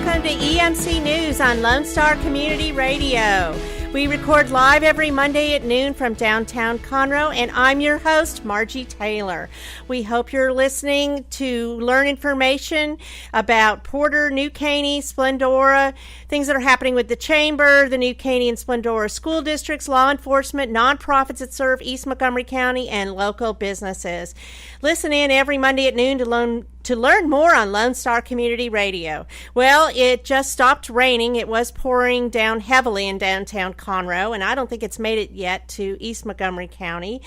welcome to EMC News on Lone Star Community Radio. We record live every Monday at noon from downtown Conroe, and I'm your host, Margie Taylor. We hope you're listening to learn information about Porter, New Caney, Splendora, things that are happening with the Chamber, the New Caney and Splendora school districts, law enforcement, nonprofits that serve East Montgomery County, and local businesses. Listen in every Monday at noon to learn more on Lone Star Community Radio. Well, it just stopped raining. It was pouring down heavily in downtown Conroe, and I don't think it's made it yet to East Montgomery County.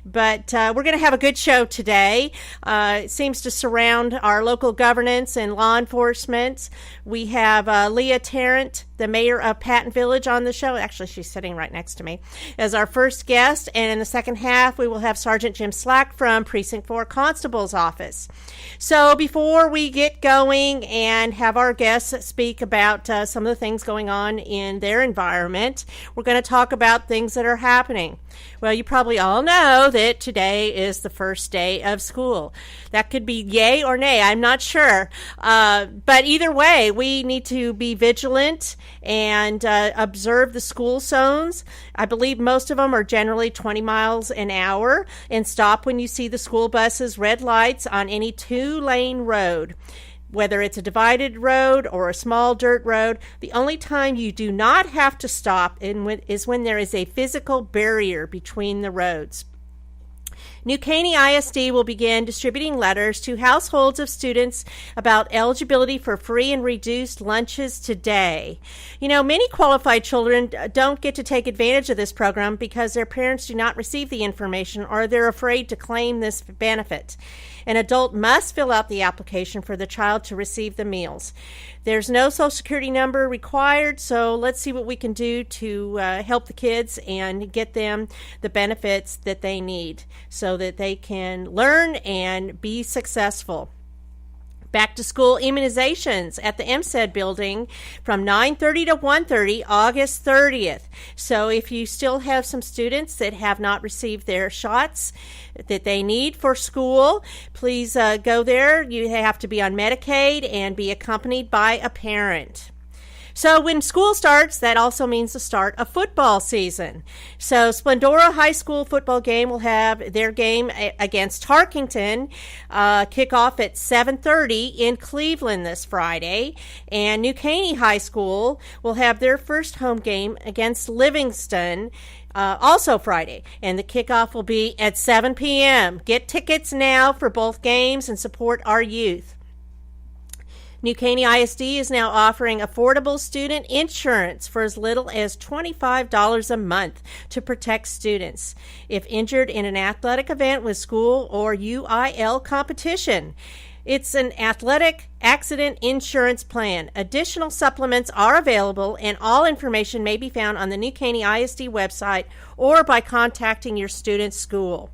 But we're going to have a good show today. It seems to surround our local governance and law enforcement. We have Leah Tarrant, the mayor of Patton Village, on the show. Actually, she's sitting right next to me as our first guest. And in the second half, we will have Sergeant Jim Slack from Precinct 4 Constable's Office. So before we get going and have our guests speak about some of the things going on in their environment, we're going to talk about things that are happening. Well, you probably all know that today is the first day of school. That could be yay or nay, I'm not sure. But either way, we need to be vigilant and observe the school zones. I believe most of them are generally 20 miles an hour, and stop when you see the school buses' red lights on any two-lane road. Whether it's a divided road or a small dirt road, the only time you do not have to stop is when there is a physical barrier between the roads. New Caney ISD will begin distributing letters to households of students about eligibility for free and reduced lunches today. You know, many qualified children don't get to take advantage of this program because their parents do not receive the information or they're afraid to claim this benefit. An adult must fill out the application for the child to receive the meals. There's no Social Security number required, so let's see what we can do to help the kids and get them the benefits that they need so that they can learn and be successful. Back to school immunizations at the MSED building from 9:30 to 1:30, August 30th. So if you still have some students that have not received their shots that they need for school, please go there. You have to be on Medicaid and be accompanied by a parent. So when school starts, that also means the start of football season. So Splendora High School football game will have their game against Tarkington kick off at 7:30 in Cleveland this Friday. And New Caney High School will have their first home game against Livingston also Friday, and the kickoff will be at 7 p.m. Get tickets now for both games and support our youth. New Caney ISD is now offering affordable student insurance for as little as $25 a month to protect students if injured in an athletic event with school or UIL competition. It's an athletic accident insurance plan. Additional supplements are available, and all information may be found on the New Caney ISD website or by contacting your student's school.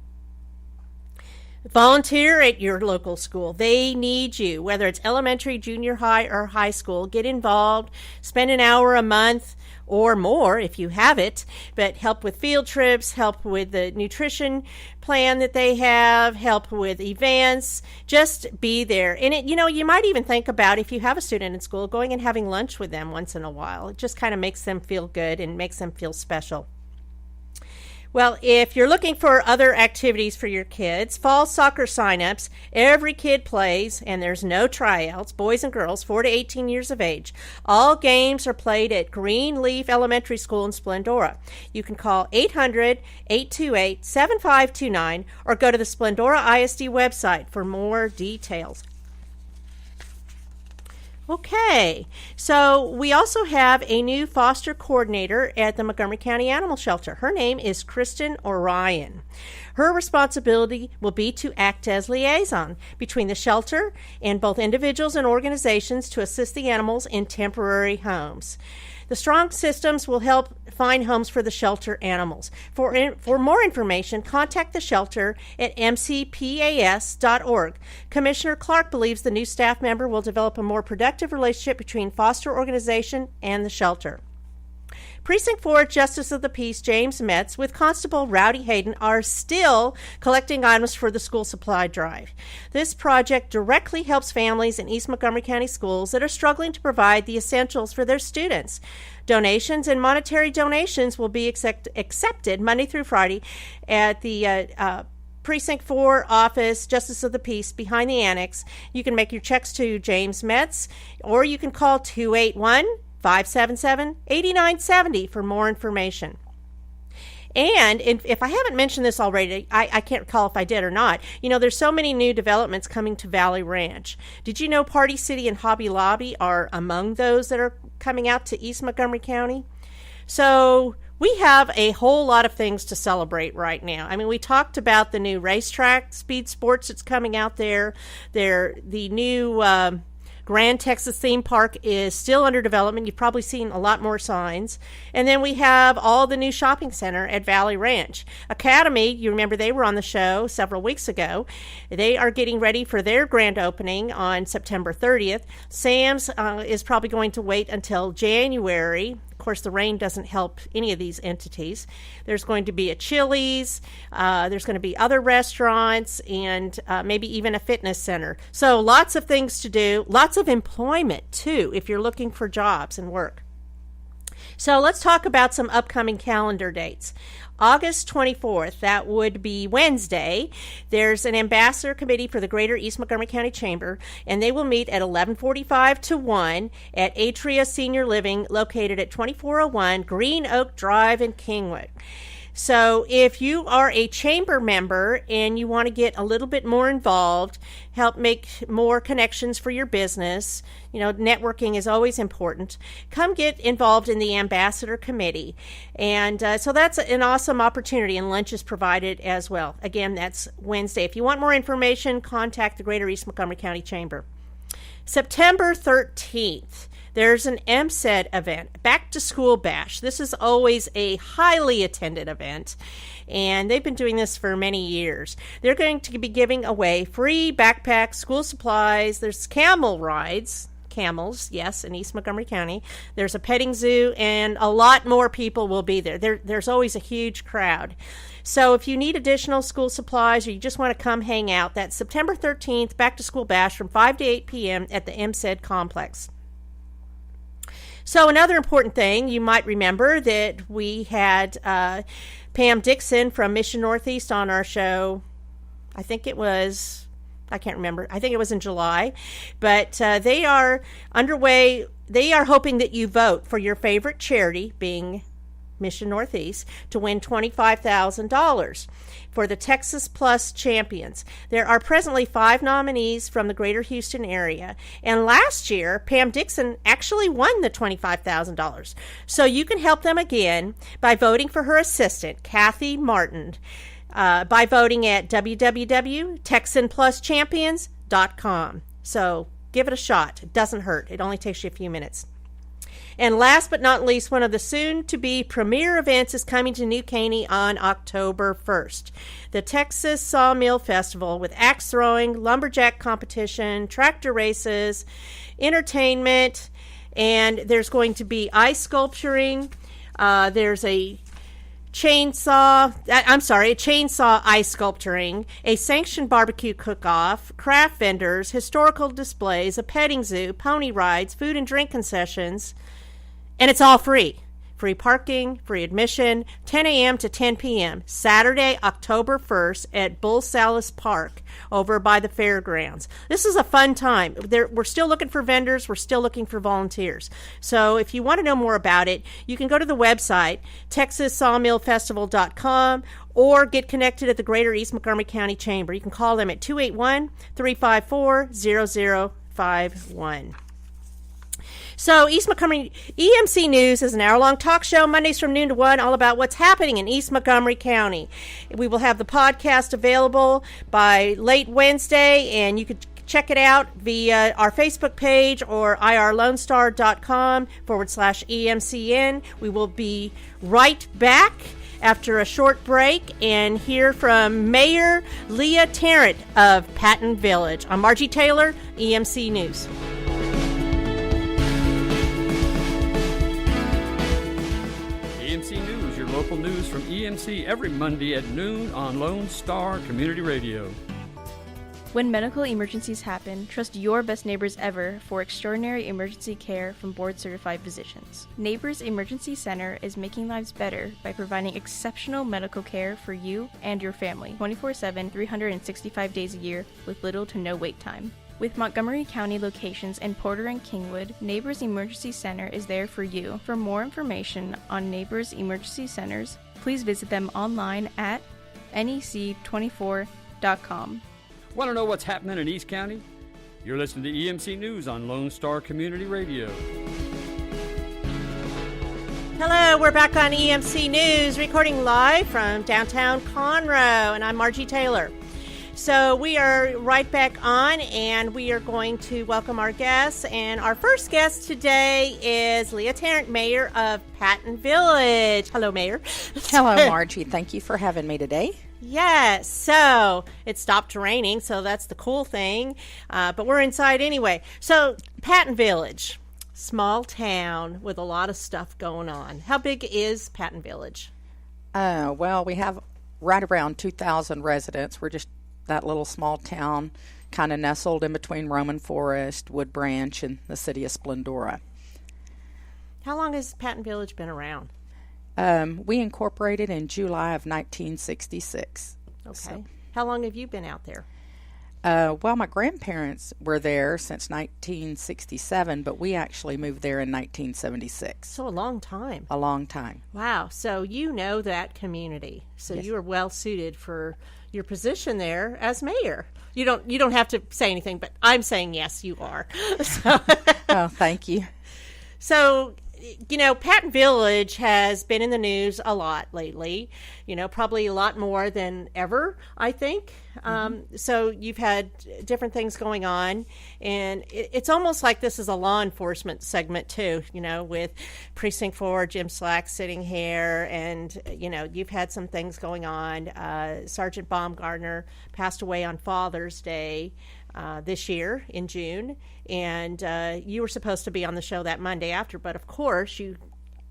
Volunteer at your local school. They need you, whether it's elementary, junior high, or high school. Get involved. Spend an hour a month or more if you have it, but help with field trips, help with the nutrition plan that they have, help with events. Just be there. And you might even think about, if you have a student in school, going and having lunch with them once in a while. It just kind of makes them feel good and makes them feel special. Well, if you're looking for other activities for your kids, fall soccer signups, every kid plays, and there's no tryouts, boys and girls, 4 to 18 years of age. All games are played at Greenleaf Elementary School in Splendora. You can call 800-828-7529 or go to the Splendora ISD website for more details. Okay, so we also have a new foster coordinator at the Montgomery County Animal Shelter. Her name is Kristen Orion. Her responsibility will be to act as liaison between the shelter and both individuals and organizations to assist the animals in temporary homes. The strong systems will help find homes for the shelter animals. For more information, contact the shelter at mcpas.org. Commissioner Clark believes the new staff member will develop a more productive relationship between foster organization and the shelter. Precinct 4 Justice of the Peace James Metz with Constable Rowdy Hayden are still collecting items for the school supply drive. This project directly helps families in East Montgomery County schools that are struggling to provide the essentials for their students. Donations and monetary donations will be accepted Monday through Friday at the Precinct 4 office, Justice of the Peace, behind the annex. You can make your checks to James Metz, or you can call 281-577-8970 for more information. And if I haven't mentioned this already, I can't recall if I did or not. There's so many new developments coming to Valley Ranch. Did you know Party City and Hobby Lobby are among those that are coming out to East Montgomery County? So we have a whole lot of things to celebrate right now. I mean, we talked about the new racetrack, Speed Sports that's coming out there. The new Grand Texas theme park is still under development. You've probably seen a lot more signs. And then we have all the new shopping center at Valley Ranch. Academy, you remember they were on the show several weeks ago. They are getting ready for their grand opening on September 30th. Sam's is probably going to wait until January. Of course, the rain doesn't help any of these entities. There's going to be a Chili's, there's going to be other restaurants, and maybe even a fitness center. So lots of things to do, lots of employment, too, if you're looking for jobs and work. So let's talk about some upcoming calendar dates. August 24th, that would be Wednesday, there's an ambassador committee for the Greater East Montgomery County Chamber, and they will meet at 11:45 to 1 at Atria Senior Living, located at 2401 Green Oak Drive in Kingwood. So if you are a chamber member and you want to get a little bit more involved, help make more connections for your business, networking is always important, come get involved in the ambassador committee. And so that's an awesome opportunity, and lunch is provided as well. Again, that's Wednesday. If you want more information, contact the Greater East Montgomery County Chamber. September 13th. There's an MSED event, Back to School Bash. This is always a highly attended event, and they've been doing this for many years. They're going to be giving away free backpacks, school supplies. There's camel rides, camels, yes, in East Montgomery County. There's a petting zoo, and a lot more people will be there. There's always a huge crowd. So if you need additional school supplies or you just want to come hang out, that's September 13th, Back to School Bash from 5 to 8 p.m. at the MSED complex. So another important thing, you might remember that we had Pam Dixon from Mission Northeast on our show. I think it was in July. But they are underway. They are hoping that you vote for your favorite charity, being Mission Northeast, to win $25,000 for the Texas Plus Champions. There are presently 5 nominees from the greater Houston area. And last year, Pam Dixon actually won the $25,000. So you can help them again by voting for her assistant, Kathy Martin, by voting at www.texanpluschampions.com. So give it a shot. It doesn't hurt. It only takes you a few minutes. And last but not least, one of the soon-to-be premier events is coming to New Caney on October 1st. The Texas Sawmill Festival with axe throwing, lumberjack competition, tractor races, entertainment, and there's going to be ice sculpturing. There's a chainsaw ice sculpturing, a sanctioned barbecue cook-off, craft vendors, historical displays, a petting zoo, pony rides, food and drink concessions. And it's all free. Free parking, free admission, 10 a.m. to 10 p.m. Saturday, October 1st at Bull Salis Park over by the fairgrounds. This is a fun time. We're still looking for vendors. We're still looking for volunteers. So if you want to know more about it, you can go to the website, TexasSawmillFestival.com, or get connected at the Greater East Montgomery County Chamber. You can call them at 281-354-0051. So East Montgomery EMC News is an hour-long talk show, Mondays from noon to 1, all about what's happening in East Montgomery County. We will have the podcast available by late Wednesday, and you could check it out via our Facebook page or irlonestar.com/EMCN. We will be right back after a short break and hear from Mayor Leah Tarrant of Patton Village. I'm Margie Taylor, EMC News. local news from EMC every Monday at noon on Lone Star Community Radio. When medical emergencies happen, trust your best neighbors ever for extraordinary emergency care from board-certified physicians. Neighbors Emergency Center is making lives better by providing exceptional medical care for you and your family 24/7, 365 days a year with little to no wait time. With Montgomery County locations in Porter and Kingwood, Neighbors Emergency Center is there for you. For more information on Neighbors Emergency Centers, please visit them online at nec24.com. Want to know what's happening in East County? You're listening to EMC News on Lone Star Community Radio. Hello, we're back on EMC News, recording live from downtown Conroe, and I'm Margie Taylor. So we are right back on, and we are going to welcome our guests. And our first guest today is Leah Tarrant, Mayor of Patton Village. Hello, Mayor. Hello, Margie. Thank you for having me today. Yes, so it stopped raining, so that's the cool thing, but we're inside anyway. So Patton Village, small town with a lot of stuff going on. How big is Patton Village? Well, we have right around 2,000 residents. We're just that little small town kind of nestled in between Roman Forest, Wood Branch, and the city of Splendora. How long has Patton Village been around? We incorporated in July of 1966. Okay. So, how long have you been out there? well, my grandparents were there since 1967, but we actually moved there in 1976. So a long time. A long time. Wow. So you know that community. So Yes. you are well suited for your position there as mayor. You don't have to say anything, but I'm saying yes, you are. So, Oh, thank you. So, you know, Patton Village has been in the news a lot lately, you know, probably a lot more than ever, I think. So you've had different things going on, and it's almost like this is a law enforcement segment too, you know, with Precinct 4, Jim Slack sitting here, and, you know, you've had some things going on. Sergeant Baumgartner passed away on Father's Day this year in June, and you were supposed to be on the show that Monday after, but of course you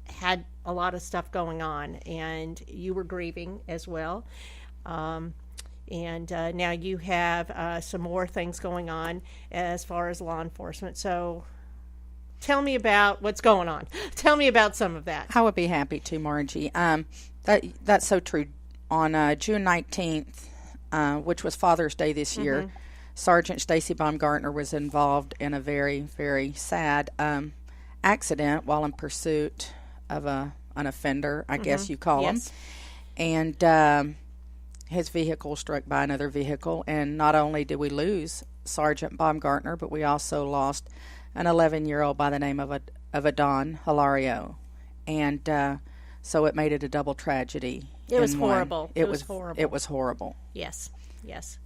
had a lot of stuff going on, and you were grieving as well. And now you have some more things going on as far as law enforcement. So tell me about what's going on. Tell me about some of that. I would be happy to, Margie. That's so true. On June 19th, which was Father's Day this year, Sergeant Stacy Baumgartner was involved in a very, very sad accident while in pursuit of an offender, I guess you call him. And his vehicle struck by another vehicle. And not only did we lose Sergeant Baumgartner, but we also lost an 11-year-old by the name of Adon Hilario. And so it made it a double tragedy. It was horrible. It was horrible. It was horrible. Yes, yes.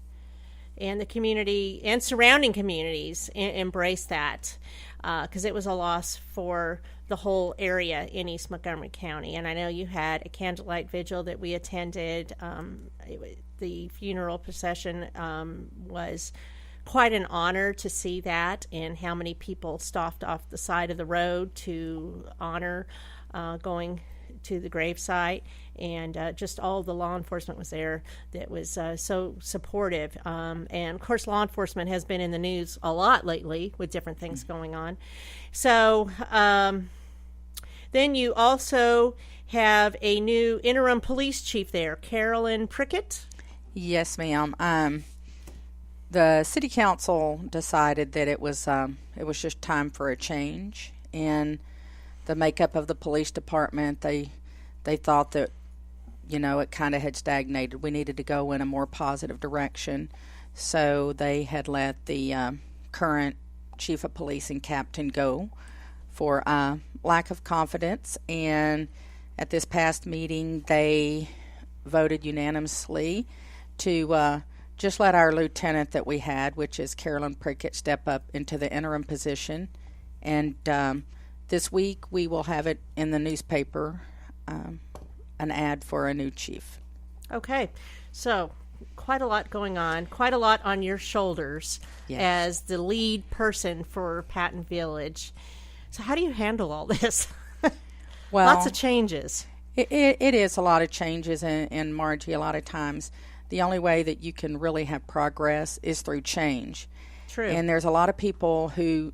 And the community and surrounding communities embrace that because it was a loss for the whole area in East Montgomery County. And I know you had a candlelight vigil that we attended. The funeral procession was quite an honor to see that, and how many people stopped off the side of the road to honor going to the gravesite, and just all the law enforcement was there that was so supportive. And of course, law enforcement has been in the news a lot lately with different things going on. So then you also have a new interim police chief there, Carolyn Prickett. Yes, ma'am. The city council decided that it was just time for a change in the makeup of the police department. They thought that, you know, it kind of had stagnated. We needed to go in a more positive direction. So they had let the current chief of police and captain go for lack of confidence. And at this past meeting, they voted unanimously to just let our lieutenant that we had, which is Carolyn Prickett, step up into the interim position. And this week we will have it in the newspaper, an ad for a new chief. Okay, so quite a lot going on, quite a lot on your shoulders as the lead person for Patton Village. So how do you handle all this? Well, lots of changes. It is a lot of changes, and Margie, a lot of times the only way that you can really have progress is through change. True. And there's a lot of people who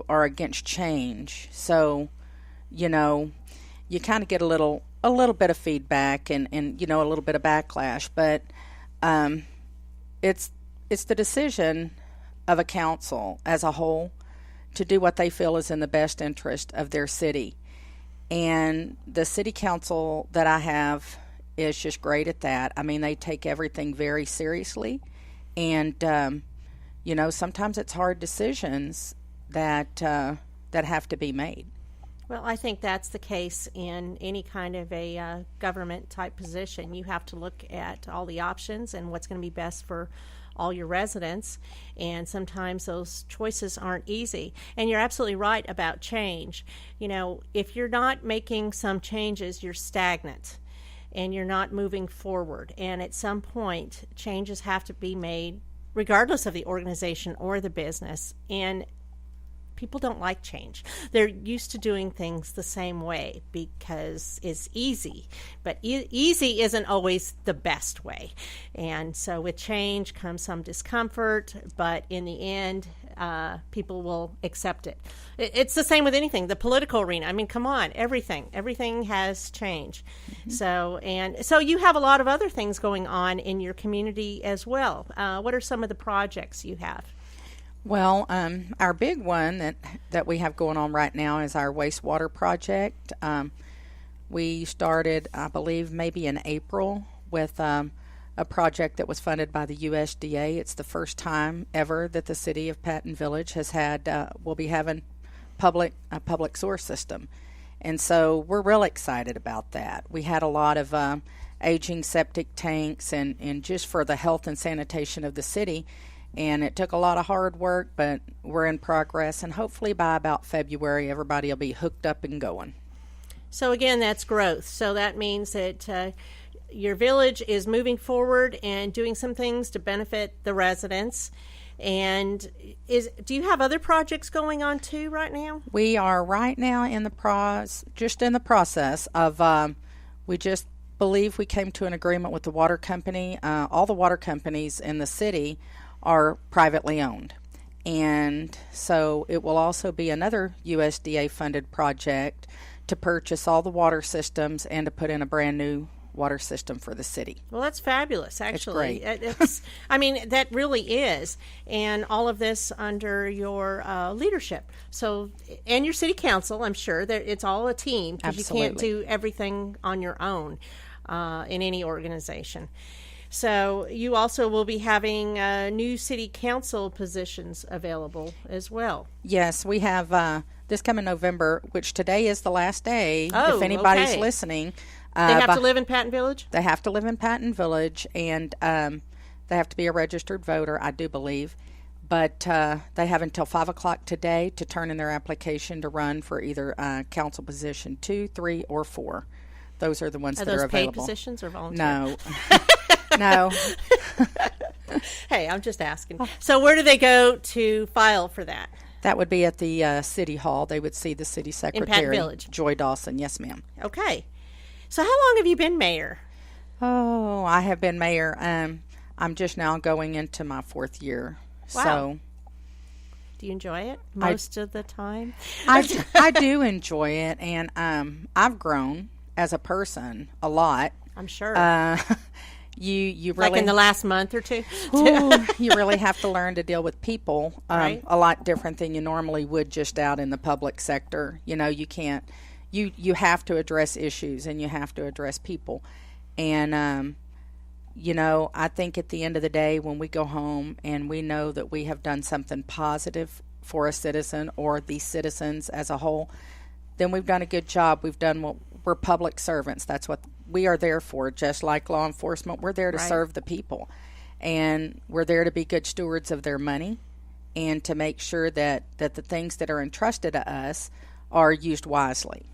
are against change. So, you kind of get a little bit of feedback and a little bit of backlash. But it's the decision of a council as a whole to do what they feel is in the best interest of their city. And the city council that I have is just great at that. I mean, they take everything very seriously. And, sometimes it's hard decisions that have to be made. Well, I think that's the case in any kind of a government type position. You have to look at all the options and what's going to be best for all your residents, and sometimes those choices aren't easy. And you're absolutely right about change. If you're not making some changes, you're stagnant and you're not moving forward. And at some point, changes have to be made regardless of the organization or the business. And people don't like change. They're used to doing things the same way because it's easy. But easy isn't always the best way. And so with change comes some discomfort, but in the end, people will accept it. It's the same with anything. The political arena, I mean, come on, everything has changed. Mm-hmm. So you have a lot of other things going on in your community as well. What are some of the projects you have? Well, our big one that we have going on right now is our wastewater project. We started, I believe, maybe in April with a project that was funded by the USDA. It's the first time ever that the city of Patton Village has will be having a public sewer system. And so we're real excited about that. We had a lot of aging septic tanks and just for the health and sanitation of the city. And it took a lot of hard work, but we're in progress. And hopefully by about February, everybody will be hooked up and going. So again, that's growth. So that means that your village is moving forward and doing some things to benefit the residents. And do you have other projects going on too right now? We are right now in the process of, we just believe we came to an agreement with the water company. All the water companies in the city are privately owned. And so it will also be another USDA funded project to purchase all the water systems and to put in a brand new water system for the city. Well, that's fabulous, actually. It's great. I mean, that really is. And all of this under your leadership. So, and your city council, I'm sure that it's all a team because you can't do everything on your own in any organization. So you also will be having new city council positions available as well. Yes, we have this coming November, which today is the last day. If anybody's listening. They have to live in Patton Village? They have to live in Patton Village, and they have to be a registered voter, I do believe. But they have until 5 o'clock today to turn in their application to run for either council position 2, 3, or 4. Those are the ones that are available. Are those paid positions or volunteer? No. No. Hey, I'm just asking. So where do they go to file for that? That would be at the City Hall. They would see the city secretary. In Patton Village. Joy Dawson. Yes, ma'am. Okay. So how long have you been mayor? Oh, I have been mayor. I'm just now going into my 4th year. Wow. So, do you enjoy it most of the time? I do enjoy it, and I've grown as a person a lot. I'm sure. You really, like in the last month or two? Ooh, you really have to learn to deal with people right. A lot different than you normally would just out in the public sector. You can't. You have to address issues and you have to address people. And, I think at the end of the day when we go home and we know that we have done something positive for a citizen or the citizens as a whole, then we've done a good job. We're public servants. That's what we are there for. Just like law enforcement, we're there to serve the people. And we're there to be good stewards of their money and to make sure that the things that are entrusted to us are used wisely.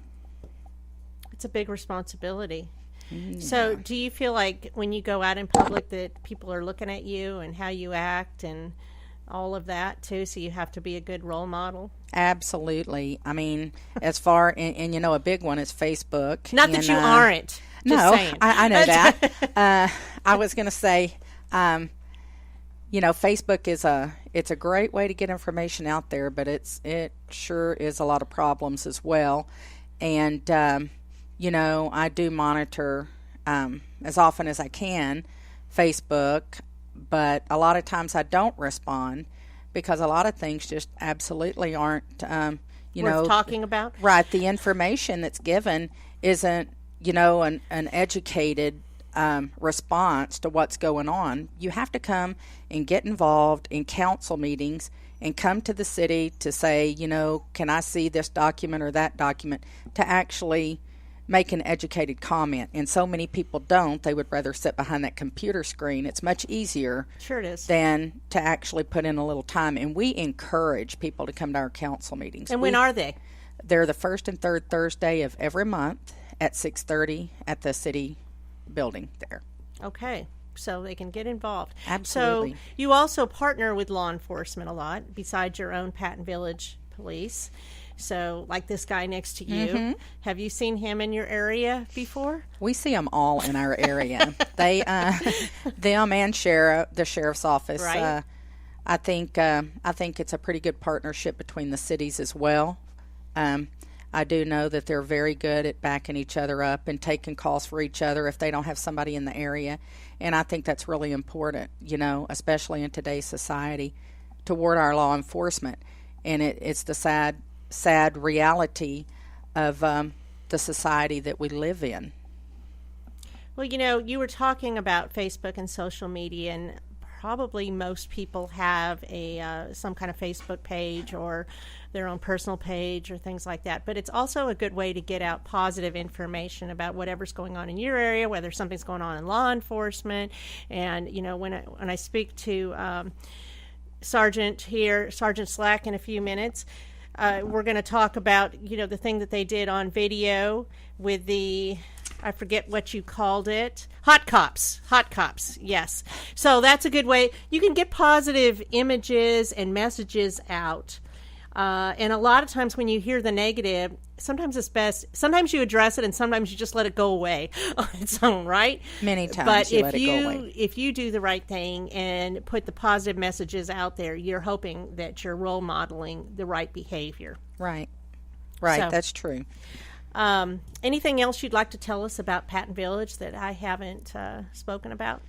It's a big responsibility. Yeah. So do you feel like when you go out in public that people are looking at you and how you act and all of that too, so you have to be a good role model. Absolutely. I mean, as far and you know, a big one is Facebook. Not that you aren't. Just saying. I know that. I was going to say, you know, Facebook is it's a great way to get information out there, but it sure is a lot of problems as well. And you know, I do monitor as often as I can Facebook, but a lot of times I don't respond because a lot of things just absolutely aren't, you worth know, talking about. Right. The information that's given isn't, you know, an educated response to what's going on. You have to come and get involved in council meetings and come to the city to say, you know, can I see this document or that document, to actually make an educated comment. And so many people don't. They would rather sit behind that computer screen. It's much easier Sure it is. than to actually put in a little time. And we encourage people to come to our council meetings. And when are they? They're the first and third Thursday of every month at 6:30 at the city building there. Okay. So they can get involved. Absolutely. So you also partner with law enforcement a lot, besides your own Patton Village police. So, like this guy next to you, have you seen him in your area before? We see them all in our area. They, them and the sheriff's office. Right. I think it's a pretty good partnership between the cities as well. I do know that they're very good at backing each other up and taking calls for each other if they don't have somebody in the area. And I think that's really important, you know, especially in today's society, toward our law enforcement. And it's the sad reality of the society that we live in. Well, you know, you were talking about Facebook and social media, and probably most people have some kind of Facebook page or their own personal page or things like that. But it's also a good way to get out positive information about whatever's going on in your area, whether something's going on in law enforcement. And, you know, when I speak to Sergeant Slack in a few minutes, we're going to talk about, you know, the thing that they did on video with the, I forget what you called it, hot cops, yes. So that's a good way. You can get positive images and messages out. And a lot of times when you hear the negative, sometimes it's best, sometimes you address it and sometimes you just let it go away on its own, right? Many times but you let it go away. If you do the right thing and put the positive messages out there, you're hoping that you're role modeling the right behavior. Right, So, that's true. Anything else you'd like to tell us about Patton Village that I haven't spoken about?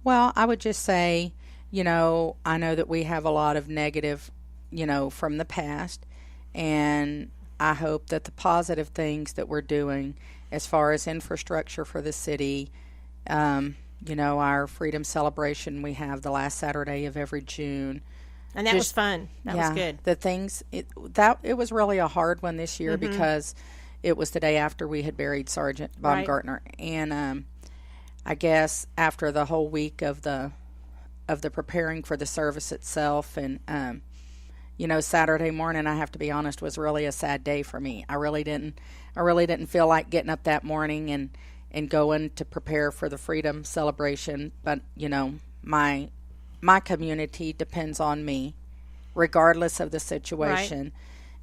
Well, I would just say, you know, I know that we have a lot of negative, you know, from the past, and I hope that the positive things that we're doing as far as infrastructure for the city, you know, our freedom celebration we have the last Saturday of every June. And that was fun. That was good. The things, it was really a hard one this year because it was the day after we had buried Sergeant Baumgartner. Right. And I guess after the whole week of the preparing for the service itself, and you know, Saturday morning, I have to be honest, was really a sad day for me. I really didn't feel like getting up that morning and going to prepare for the freedom celebration. But, you know, my community depends on me, regardless of the situation. Right.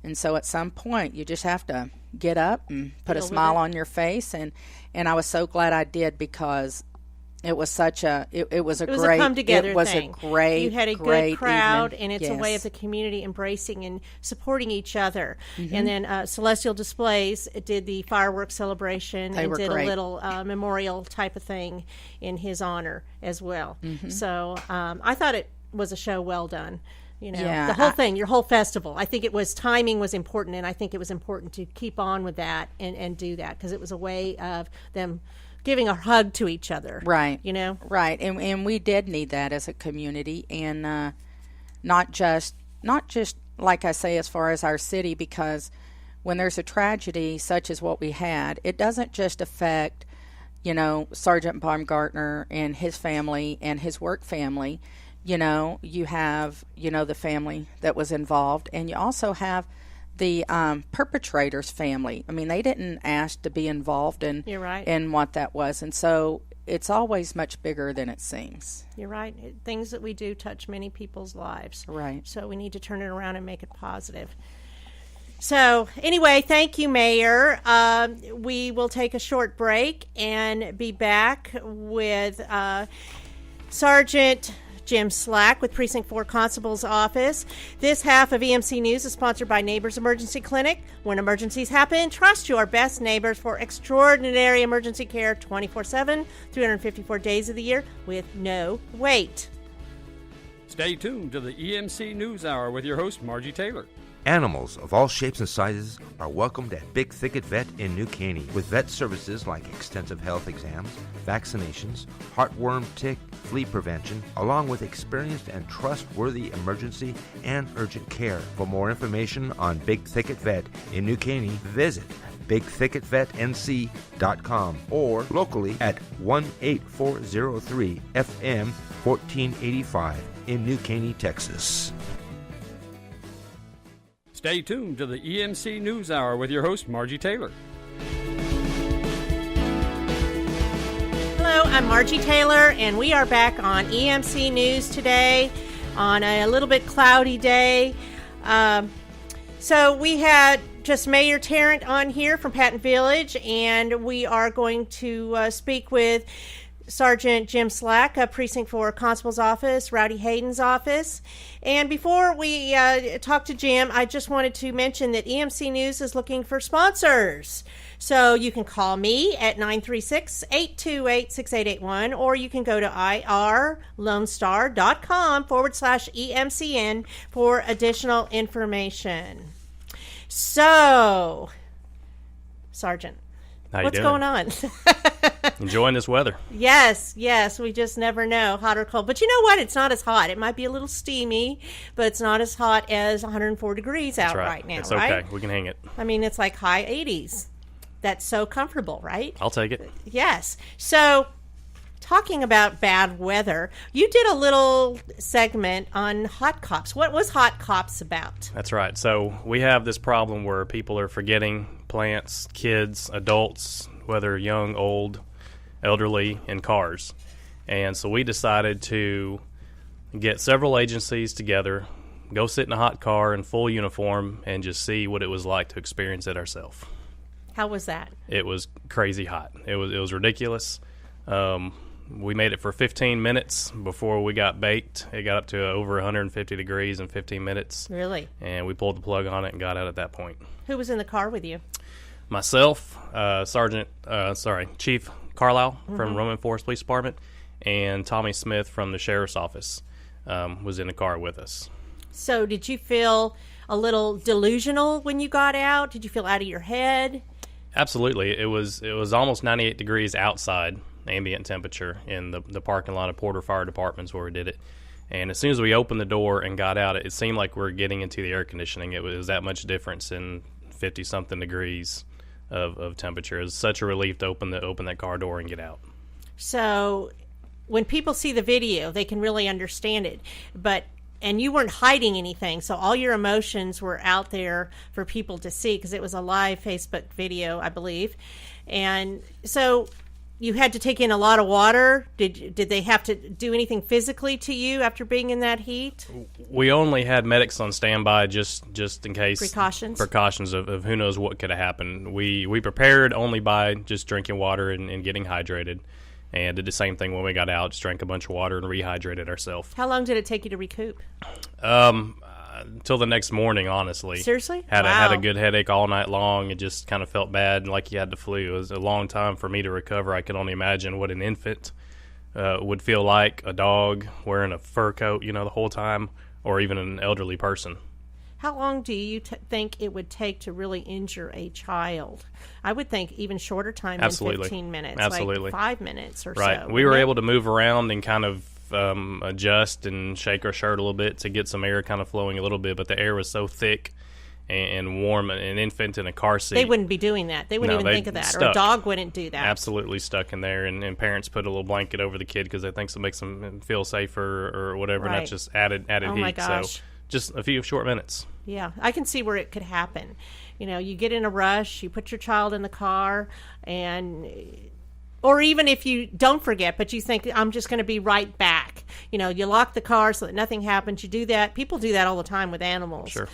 And so at some point, you just have to get up and put a smile on your face. And I was so glad I did, because it was such a it was a come together thing. You had a great good crowd, evening. And it's a way of the community embracing and supporting each other. And then Celestial Displays did the fireworks celebration and did great. A little memorial type of thing in his honor as well. So I thought it was a show well done. You know, the whole thing, your whole festival. I think timing was important, and I think it was important to keep on with that and do that, because it was a way of them giving a hug to each other. Right. You know? Right. And we did need that as a community, and not just like I say, as far as our city, because when there's a tragedy such as what we had, it doesn't just affect, you know, Sergeant Baumgartner and his family and his work family. You know, you have, you know, the family that was involved, and you also have the perpetrator's family. I mean, they didn't ask to be involved in You're right. in what that was. And so it's always much bigger than it seems. You're right. Things that we do touch many people's lives. Right. So we need to turn it around and make it positive. So anyway, thank you, Mayor. We will take a short break and be back with Sergeant Jim Slack with Precinct 4 Constable's Office. This half of EMC News is sponsored by Neighbors Emergency Clinic. When emergencies happen, trust your best neighbors for extraordinary emergency care 24/7, 354 days of the year with no wait. Stay tuned to the EMC News Hour with your host, Margie Taylor. Animals of all shapes and sizes are welcomed at Big Thicket Vet in New Caney with vet services like extensive health exams, vaccinations, heartworm, tick, flea prevention, along with experienced and trustworthy emergency and urgent care. For more information on Big Thicket Vet in New Caney, visit bigthicketvetnc.com or locally at 18403 FM 1485 in New Caney, Texas. Stay tuned to the EMC News Hour with your host, Margie Taylor. Hello, I'm Margie Taylor, and we are back on EMC News today on a little bit cloudy day. So we had just Mayor Tarrant on here from Patton Village, and we are going to speak with Sergeant Jim Slack, Precinct 4 Constable's Office, Rowdy Hayden's office. And before we talk to Jim, I just wanted to mention that EMC News is looking for sponsors. So you can call me at 936-828-6881, or you can go to irlonestar.com/EMCN for additional information. So, Sergeant, what's going on? Enjoying this weather. Yes, we just never know, hot or cold. But you know what? It's not as hot. It might be a little steamy, but it's not as hot as 104 degrees out right now, it's right? okay. We can hang it. I mean, it's like high 80s. That's so comfortable, right? I'll take it. Yes. So, talking about bad weather, you did a little segment on hot cops. What was hot cops about? That's right. So we have this problem where people are forgetting plants, kids, adults, whether young, old, elderly, in cars. And so we decided to get several agencies together, go sit in a hot car in full uniform, and just see what it was like to experience it ourselves. How was that? It was crazy hot. It was ridiculous. We made it for 15 minutes before we got baked. It got up to over 150 degrees in 15 minutes. Really? And we pulled the plug on it and got out at that point. Who was in the car with you? Myself, Chief Carlisle from Roman Forest Police Department, and Tommy Smith from the Sheriff's Office was in the car with us. So did you feel a little delusional when you got out? Did you feel out of your head? Absolutely. It was almost 98 degrees outside, ambient temperature, in the parking lot of Porter Fire Department's where we did it. And as soon as we opened the door and got out, it seemed like we were getting into the air conditioning. It was that much difference in 50-something degrees of temperature. It was such a relief to open that car door and get out. So when people see the video, they can really understand it. And you weren't hiding anything, so all your emotions were out there for people to see, because it was a live Facebook video, I believe. And so you had to take in a lot of water. Did they have to do anything physically to you after being in that heat? We only had medics on standby just in case. Precautions of who knows what could have happened. We prepared only by just drinking water and getting hydrated. And did the same thing when we got out, just drank a bunch of water and rehydrated ourselves. How long did it take you to recoup? Until the next morning, honestly. Seriously? Had a good headache all night long. It just kind of felt bad, like you had the flu. It was a long time for me to recover. I could only imagine what an infant would feel like, a dog wearing a fur coat, the whole time, or even an elderly person. How long do you think it would take to really injure a child? I would think even shorter time than 15 minutes. Absolutely. Like 5 minutes or so. Right. We were able to move around and kind of adjust and shake our shirt a little bit to get some air kind of flowing a little bit, but the air was so thick and warm. An infant in a car seat, they wouldn't be doing that. They wouldn't even think of that. Stuck. Or a dog wouldn't do that. Absolutely stuck in there, and parents put a little blanket over the kid because they think it makes them feel safer or whatever, right. And that's just added heat. My gosh. So just a few short minutes. Yeah, I can see where it could happen. You get in a rush, you put your child in the car, and or even if you don't forget, but you think, I'm just going to be right back. You know, you lock the car so that nothing happens. You do that. People do that all the time with animals. Sure.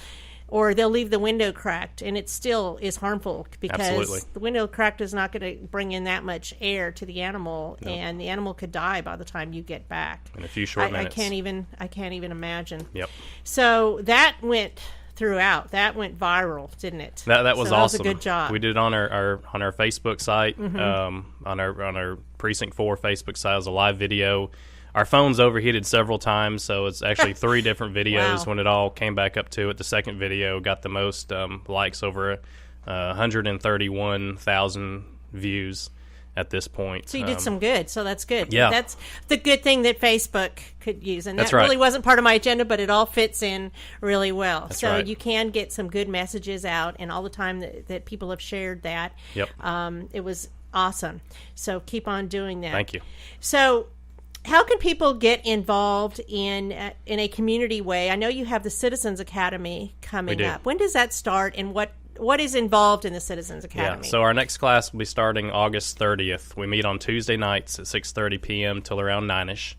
Or they'll leave the window cracked, and it still is harmful because Absolutely. the window cracked is not going to bring in that much air to the animal, and the animal could die by the time you get back. In a few short minutes. I can't even imagine. Yep. So that went throughout. That went viral, didn't it? That was so awesome. That was a good job. We did it on our Facebook site, on our Precinct 4 Facebook site. It was a live video. Our phone's overheated several times, so it's actually 3 different videos. Wow. When it all came back up to it. The second video got the most likes, over 131,000 views at this point. So you did some good. So that's good. Yeah. That's the good thing that Facebook could use. And That's that right. really wasn't part of my agenda, but it all fits in really well. That's so right. you can get some good messages out, and all the time that people have shared that. Yep. It was awesome. So keep on doing that. Thank you. So how can people get involved in a community way? I know you have the Citizens Academy coming We do. up. When does that start, and what is involved in the Citizens Academy? Yeah, so our next class will be starting August 30th. We meet on Tuesday nights at 6:30 p.m. till around 9ish.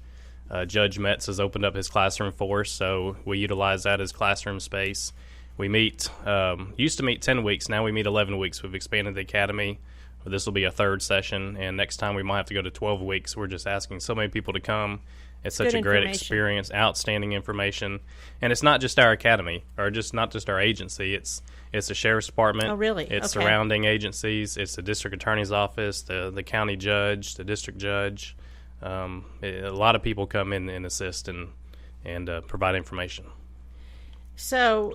Judge Metz has opened up his classroom for us, so we utilize that as classroom space. We meet, used to meet 10 weeks, now we meet 11 weeks. We've expanded the academy. This will be a 3rd session, and next time we might have to go to 12 weeks. We're just asking so many people to come. It's such Good a great information. experience, outstanding information. And it's not just our academy, or not just our agency. It's the Sheriff's Department. Oh, really? It's Okay. surrounding agencies. It's the District Attorney's Office, the County Judge, the District Judge. A lot of people come in and assist and provide information. So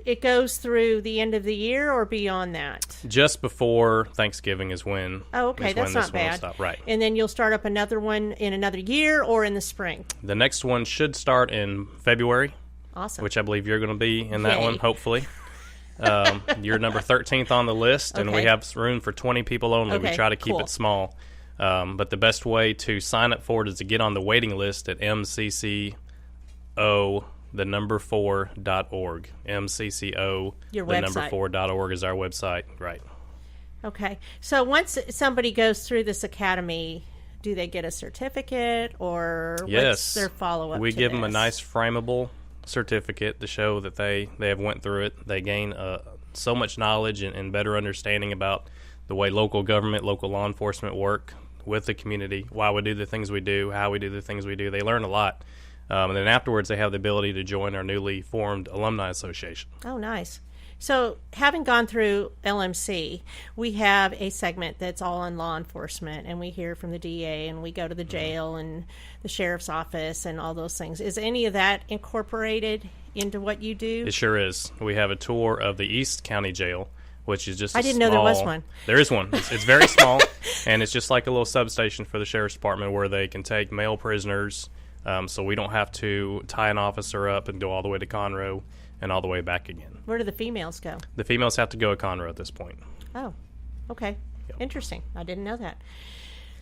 it goes through the end of the year or beyond that? Just before Thanksgiving is when. Oh, okay, is when that's this not one will bad. stop. Right. And then you'll start up another one in another year or in the spring. The next one should start in February, Awesome. which I believe you're going to be in that Yay. one, hopefully. You're number 13th on the list, and we Okay. have room for 20 people only. We Okay, try to keep cool. it small. But the best way to sign up for it is to get on the waiting list at mcco4.org. MCCO, Your the number website. 4.org is our website. Right. Okay. So once somebody goes through this academy, do they get a certificate or Yes. what's their follow-up We to give them a this? nice frameable certificate to show that they have went through it. They gain so much knowledge and better understanding about the way local government, local law enforcement work with the community, why we do the things we do, how we do the things we do. They learn a lot. And then afterwards, they have the ability to join our newly formed Alumni Association. Oh, nice. So having gone through LMC, we have a segment that's all on law enforcement, and we hear from the DA, and we go to the jail and the sheriff's office and all those things. Is any of that incorporated into what you do? It sure is. We have a tour of the East County Jail, which is just I didn't know there was one. There is one. It's very small, and it's just like a little substation for the Sheriff's Department where they can take male prisoners, so we don't have to tie an officer up and go all the way to Conroe and all the way back again. Where do the females go? The females have to go to Conroe at this point. Oh, okay. Yep. Interesting. I didn't know that.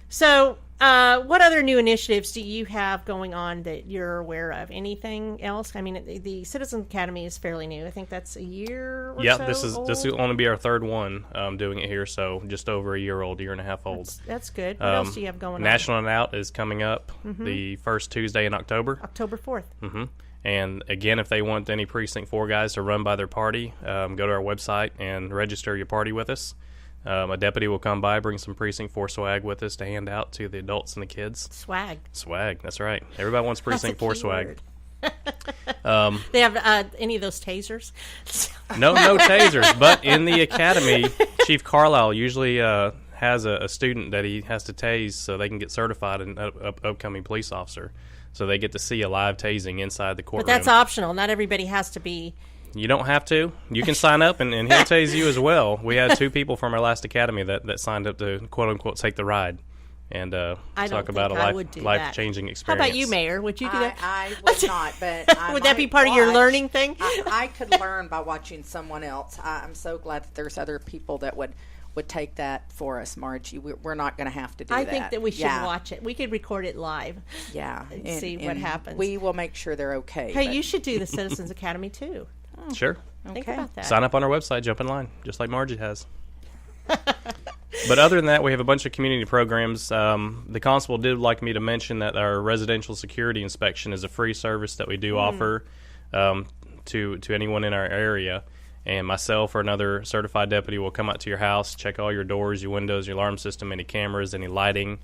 So, what other new initiatives do you have going on that you're aware of? Anything else? I mean, the Citizens Academy is fairly new. I think that's a year or so This old. will only be our 3rd one doing it here, so just over a year old, year and a half old. That's good. What else do you have going National Night Out is coming up the first Tuesday in October. on? October 4th. And again, if they want any Precinct 4 guys to run by their party, go to our website and register your party with us. A deputy will come by, bring some Precinct 4 swag with us to hand out to the adults and the kids. Swag. Swag, that's right. Everybody wants Precinct 4 swag. They have any of those tasers? No tasers, but in the academy, Chief Carlisle usually has a student that he has to tase so they can get certified and upcoming police officer. So they get to see a live tasing inside the courtroom. But that's optional. Not everybody has to be. You don't have to. You can sign up, and he'll tase you as well. We had 2 people from our last academy that signed up to, quote-unquote, take the ride and talk about a life-changing experience. How about you, Mayor? Would you do that? I would not, but I Would that be might part of your watch. learning thing? I could learn by watching someone else. I'm so glad that there's other people that would take that for us, Margie. We're not going to have to do that. I think that we should watch it. We could record it live. Yeah. And see what happens. We will make sure they're okay. Hey, you should do the Citizens Academy, too. Sure. Think about that. Sign up on our website, jump in line, just like Margie has. But other than that, we have a bunch of community programs. The constable did like me to mention that our residential security inspection is a free service that we do offer to anyone in our area. And myself or another certified deputy will come out to your house, check all your doors, your windows, your alarm system, any cameras, any lighting,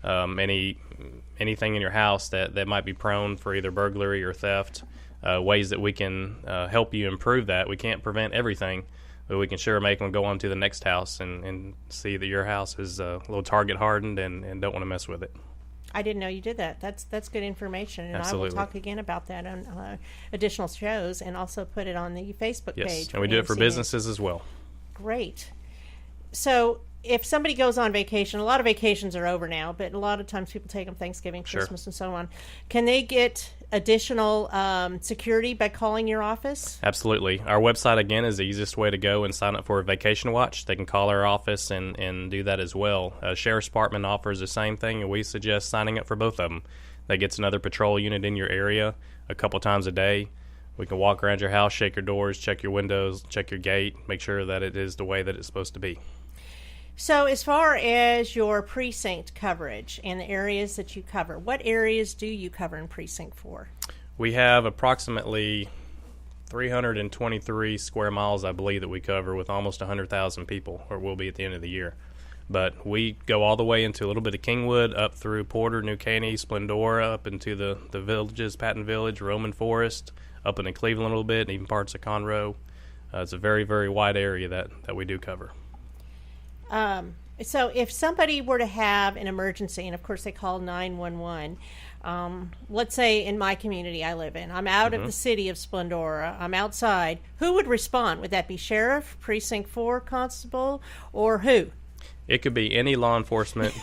anything in your house that might be prone for either burglary or theft. Ways that we can help you improve that. We can't prevent everything, but we can sure make them go on to the next house and see that your house is a little target hardened and don't want to mess with it. I didn't know you did that. That's good information, and Absolutely. I will talk again about that on additional shows, and also put it on the Facebook Yes, page. and we do it for businesses as well. Great. So if somebody goes on vacation, a lot of vacations are over now, but a lot of times people take them Thanksgiving, Sure. Christmas, and so on. Can they get additional security by calling your office? Absolutely. Our website, again, is the easiest way to go and sign up for a vacation watch. They can call our office and do that as well. Sheriff's Department offers the same thing, and we suggest signing up for both of them. That gets another patrol unit in your area a couple times a day. We can walk around your house, shake your doors, check your windows, check your gate, make sure that it is the way that it's supposed to be. So as far as your precinct coverage and the areas that you cover, what areas do you cover in Precinct 4? We have approximately 323 square miles, I believe, that we cover with almost 100,000 people, or will be at the end of the year. But we go all the way into a little bit of Kingwood, up through Porter, New Caney, Splendora, up into the villages, Patton Village, Roman Forest, up into Cleveland a little bit, and even parts of Conroe. It's a very, very wide area that we do cover. So if somebody were to have an emergency, and of course they call 911, let's say in my community I live in, I'm out of the city of Splendora, I'm outside, who would respond? Would that be Sheriff, Precinct 4 Constable, or who? It could be any law enforcement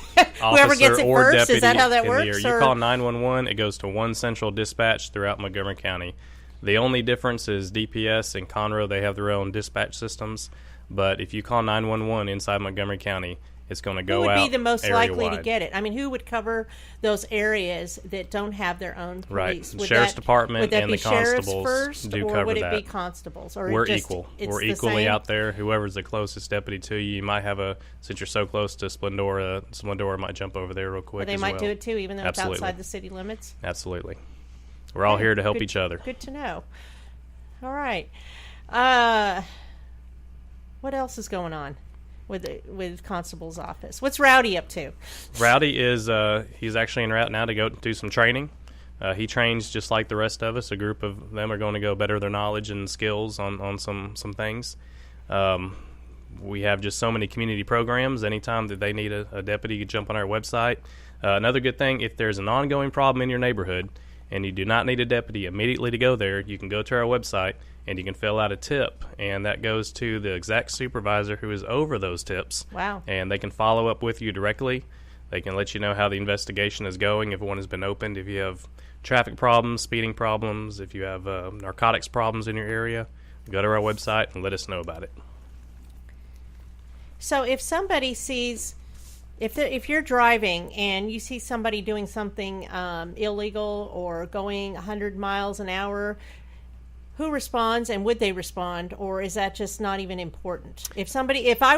Whoever gets officer it or first? deputy Is that how that in works, the area. You or- call 911, it goes to one central dispatch throughout Montgomery County. The only difference is DPS and Conroe, they have their own dispatch systems. But if you call 911 inside Montgomery County, it's going to go out Who would be the most likely to area-wide. get it? I mean, who would cover those areas that don't have their own Right. police? The Sheriff's Department would that and be the constables sheriffs first, do or cover would it that. be constables? Or We're just, equal. it's We're the equally same? out there. Whoever's the closest deputy to you, you might have since you're so close to Splendora might jump over there real quick Or they as might well. do it too, even though Absolutely. it's outside the city limits? Absolutely. We're all here to help Good- each other. Good to know. All right. What else is going on with Constable's office? What's Rowdy up to? Rowdy is he's actually en route now to go do some training. He trains just like the rest of us. A group of them are going to go better their knowledge and skills on some things. We have just so many community programs. Anytime that they need a deputy, you can jump on our website. Another good thing, if there's an ongoing problem in your neighborhood and you do not need a deputy immediately to go there, you can go to our website and you can fill out a tip, and that goes to the exact supervisor who is over those tips. Wow. And they can follow up with you directly. They can let you know how the investigation is going, if one has been opened, if you have traffic problems, speeding problems, if you have narcotics problems in your area. Go to our website and let us know about it. So if somebody sees, if you're driving and you see somebody doing something illegal or going 100 miles an hour, who responds, and would they respond, or is that just not even important? If I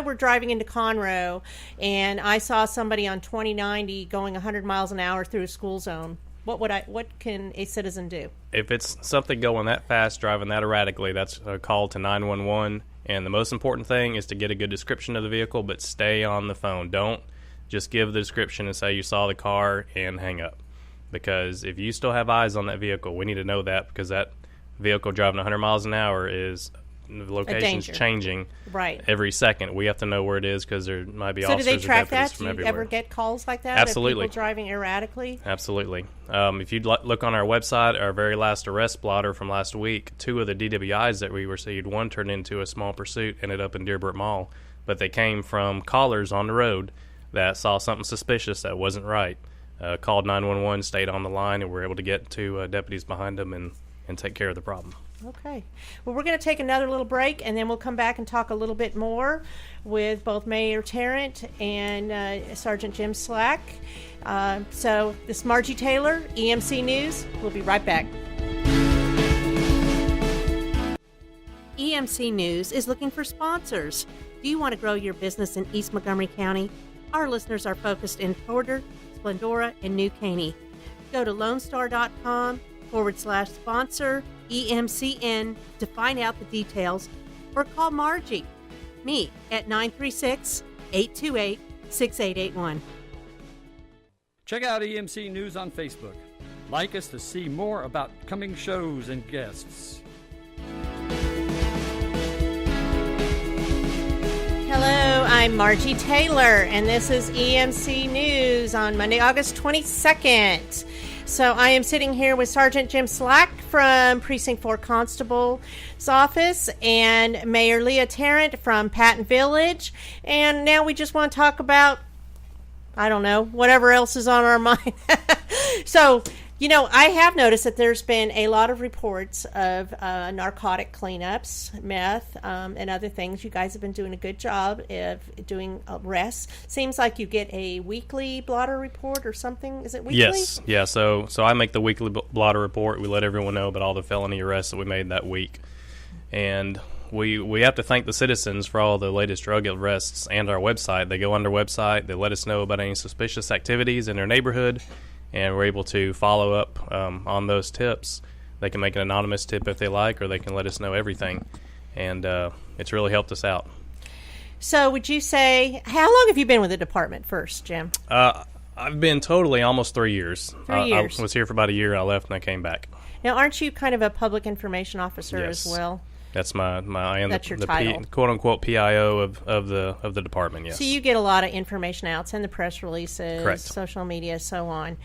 were driving into Conroe and I saw somebody on 2090 going 100 miles an hour through a school zone, what can a citizen do? If it's something going that fast, driving that erratically, that's a call to 911. And the most important thing is to get a good description of the vehicle, but stay on the phone. Don't just give the description and say you saw the car and hang up. Because if you still have eyes on that vehicle, we need to know that, because that vehicle driving 100 miles an hour is the location's danger. changing Right. every second. We have to know where it is, because there might be So do officers they or track deputies that? from Do you everywhere. ever get calls like that? Absolutely. Of people driving erratically? Absolutely. If you'd look on our website, our very last arrest blotter from last week, 2 of the DWIs that we received, one turned into a small pursuit, ended up in Dearborn Mall, but they came from callers on the road that saw something suspicious that wasn't right, called 911, stayed on the line, and were able to get 2 deputies behind them and take care of the problem. Okay. Well, we're going to take another little break, and then we'll come back and talk a little bit more with both Mayor Tarrant and Sergeant Jim Slack. So this is Margie Taylor, EMC News. We'll be right back. EMC News is looking for sponsors. Do you want to grow your business in East Montgomery County? Our listeners are focused in Porter, Splendora, and New Caney. Go to lonestar.com/sponsor EMCN to find out the details, or call Margie, me, at 936-828-6881. Check out EMC News on Facebook. Like us to see more about coming shows and guests. Hello, I'm Margie Taylor, and this is EMC News on Monday, August 22nd. So I am sitting here with Sergeant Jim Slack from Precinct 4 Constable's Office and Mayor Leah Tarrant from Patton Village. And now we just want to talk about, I don't know, whatever else is on our mind. So, you know, I have noticed that there's been a lot of reports of narcotic cleanups, meth, and other things. You guys have been doing a good job of doing arrests. Seems like you get a weekly blotter report or something. Is it weekly? Yes. Yeah, so I make the weekly blotter report. We let everyone know about all the felony arrests that we made that week. And we have to thank the citizens for all the latest drug arrests and our website. They go on our website. They let us know about any suspicious activities in their neighborhood, and we're able to follow up on those tips. They can make an anonymous tip if they like, or they can let us know everything. And it's really helped us out. So would you say, how long have you been with the department first, Jim? I've been totally almost 3 years. 3 years. I was here for about a year, and I left, and I came back. Now, aren't you kind of a public information officer Yes. as well? That's I am That's your the title. quote-unquote PIO of the department, yes. So you get a lot of information out. It's in the press releases, Correct. social media, so on.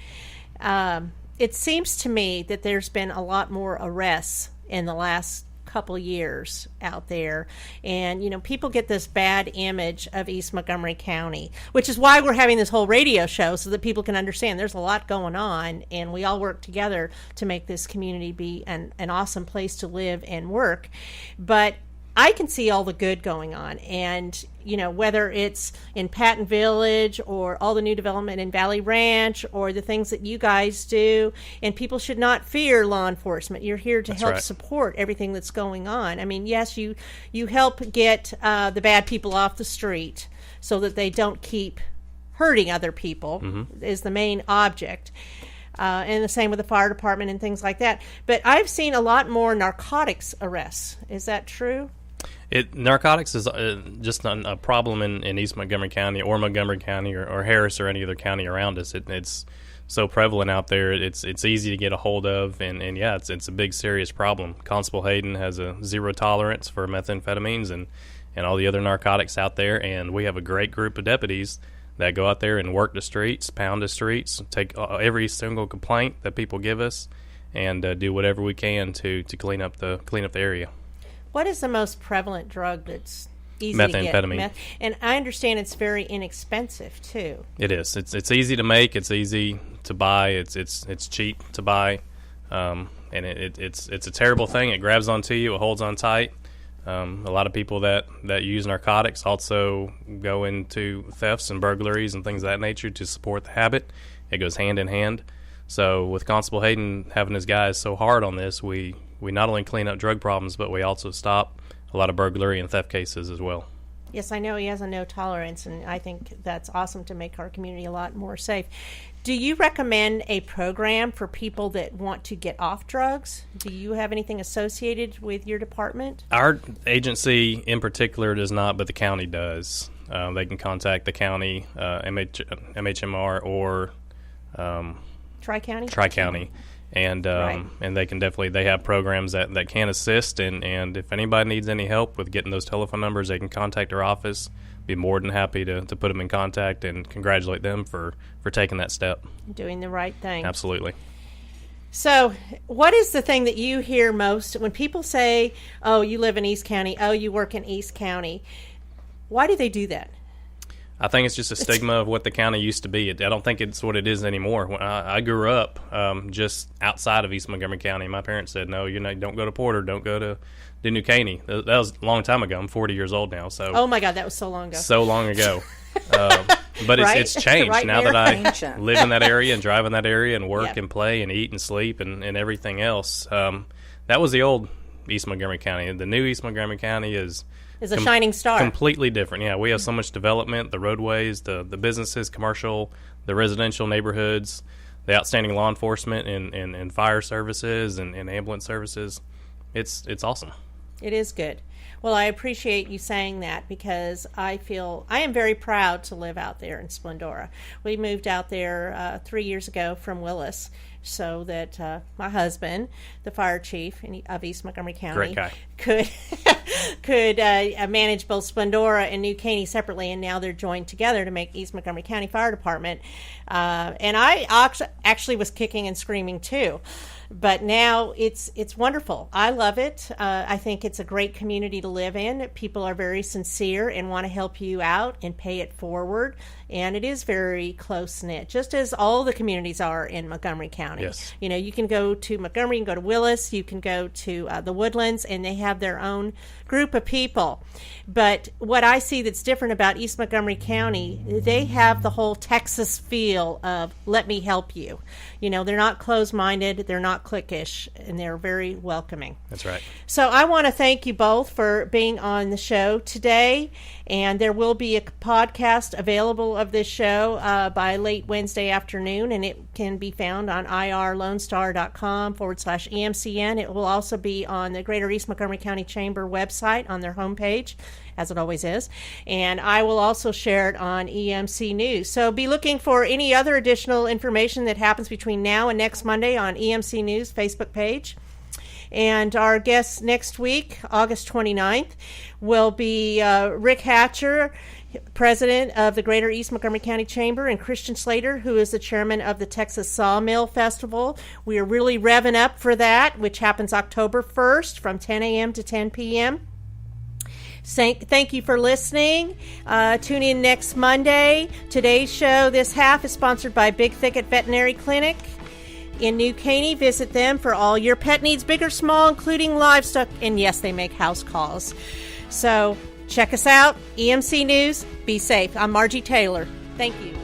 It seems to me that there's been a lot more arrests in the last couple years out there. And, you know, people get this bad image of East Montgomery County, which is why we're having this whole radio show, so that people can understand there's a lot going on, and we all work together to make this community be an awesome place to live and work. But I can see all the good going on, and, you know, whether it's in Patton Village or all the new development in Valley Ranch or the things that you guys do, and people should not fear law enforcement. You're here to That's help right. support everything that's going on. I mean, yes, you help get the bad people off the street so that they don't keep hurting other people, is the main object. And the same with the fire department and things like that. But I've seen a lot more narcotics arrests. Is that true? Narcotics is just a problem in East Montgomery County or Montgomery County or Harris or any other county around us. It's so prevalent out there. It's easy to get a hold of, and yeah, it's a big, serious problem. Constable Hayden has a zero tolerance for methamphetamines and all the other narcotics out there, and we have a great group of deputies that go out there and work the streets, pound the streets, take every single complaint that people give us, and do whatever we can to clean up the area. What is the most prevalent drug that's easy to get? Methamphetamine. And I understand it's very inexpensive too. It is. It's easy to make. It's easy to buy. It's cheap to buy, and it's a terrible thing. It grabs onto you. It holds on tight. A lot of people that use narcotics also go into thefts and burglaries and things of that nature to support the habit. It goes hand in hand. So with Constable Hayden having his guys so hard on this, we not only clean up drug problems, but we also stop a lot of burglary and theft cases as well. Yes, I know he has a no tolerance, and I think that's awesome to make our community a lot more safe. Do you recommend a program for people that want to get off drugs? Do you have anything associated with your department? Our agency in particular does not, but the county does. They can contact the county, MHMR, or Tri-County? Tri-County. And Right. and they can they have programs that can assist, and if anybody needs any help with getting those telephone numbers, they can contact our office. Be more than happy to put them in contact and congratulate them for taking that step. Doing the right thing. Absolutely. So, what is the thing that you hear most when people say, oh, you live in East County, oh, you work in East County? Why do they do that? I think it's just a stigma of what the county used to be. I don't think it's what it is anymore. When I grew up just outside of East Montgomery County. My parents said, no, don't go to Porter, don't go to New Caney. That was a long time ago. I'm 40 years old now. So Oh, my God, that was so long ago. So long ago. But Right? it's changed Right now there. that I Ancient. live in that area and drive in that area and work Yeah. and play and eat and sleep and everything else. That was the old East Montgomery County. The new East Montgomery County is is a shining star. Completely different. Yeah, we have so much development, the roadways, the businesses, commercial, the residential neighborhoods, the outstanding law enforcement and fire services and ambulance services. It's awesome. It is good. Well, I appreciate you saying that because I am very proud to live out there in Splendora. We moved out there 3 years ago from Willis so that my husband, the fire chief of East Montgomery County, Great guy. could manage both Splendora and New Caney separately, and now they're joined together to make East Montgomery County Fire Department. And I actually was kicking and screaming too. But now it's wonderful. I love it. I think it's a great community to live in. People are very sincere and want to help you out and pay it forward. And it is very close-knit, just as all the communities are in Montgomery County. Yes. You know, you can go to Montgomery, you can go to Willis, you can go to the Woodlands, and they have their own group of people. But what I see that's different about East Montgomery County, they have the whole Texas feel of let me help you. You know, they're not closed-minded, they're not cliquish, and they're very welcoming. That's right. So I want to thank you both for being on the show today, and there will be a podcast available of this show by late Wednesday afternoon, and it can be found on irlonestar.com/EMCN. It will also be on the Greater East Montgomery County Chamber website on their homepage, as it always is, and I will also share it on EMC News. So be looking for any other additional information that happens between now and next Monday on EMC News Facebook page. And our guest next week, August 29th, will be Rick Hatcher, president of the Greater East Montgomery County Chamber, and Christian Slater, who is the chairman of the Texas Sawmill Festival. We are really revving up for that, which happens October 1st from 10 a.m. to 10 p.m. Thank you for listening. Tune in next Monday. Today's show, this half, is sponsored by Big Thicket Veterinary Clinic in New Caney. Visit them for all your pet needs, big or small, including livestock. And yes, they make house calls. So check us out. EMC News. Be safe. I'm Margie Taylor. Thank you.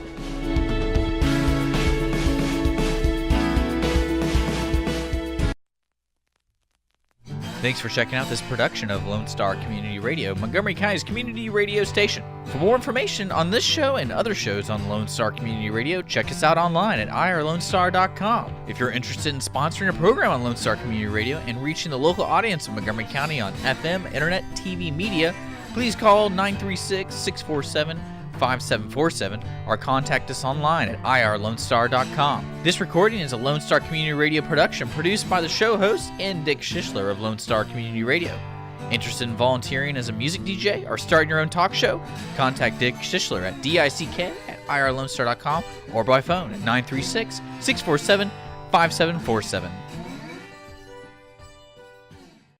Thanks for checking out this production of Lone Star Community Radio, Montgomery County's community radio station. For more information on this show and other shows on Lone Star Community Radio, check us out online at irlonestar.com. If you're interested in sponsoring a program on Lone Star Community Radio and reaching the local audience of Montgomery County on FM, internet, TV, media, please call 936-647-5747 or contact us online at irlonestar.com. This recording is a Lone Star Community Radio production produced by the show host and Dick Schishler of Lone Star Community Radio. Interested in volunteering as a music DJ or starting your own talk show? Contact Dick Schishler at dick@irlonestar.com or by phone at 936-647-5747.